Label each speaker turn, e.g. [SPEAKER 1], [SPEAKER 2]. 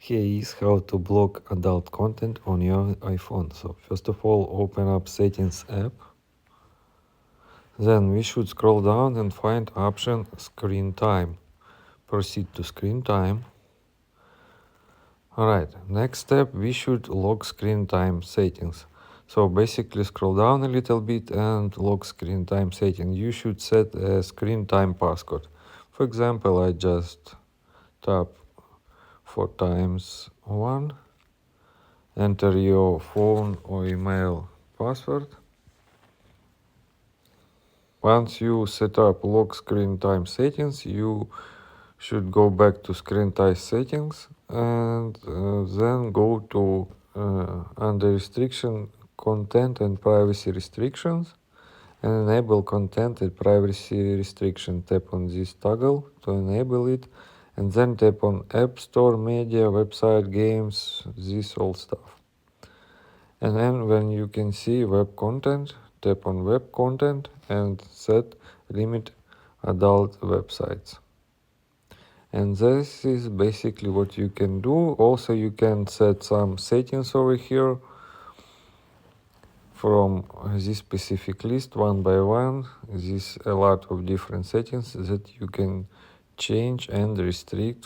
[SPEAKER 1] Here is how to block adult content on your iPhone. So first of all, open up Settings app. Then we should scroll down and find option Screen Time. Proceed to Screen Time. Alright, next step, we should lock screen time settings. So basically scroll down a little bit and lock screen time setting. You should set a screen time passcode. For example, I just tap 4 times 1, enter your phone or email password. Once you set up lock screen time settings, you should go back to screen time settings and then go to under restriction content and privacy restrictions and enable content and privacy restriction. Tap on this toggle to enable it and then tap on app store, media, website, games, this all stuff. And then when you can see web content, tap on web content and set limit adult websites. And this is basically what you can do. Also, you can set some settings over here from this specific list one by one. This a lot of different settings that you can change and restrict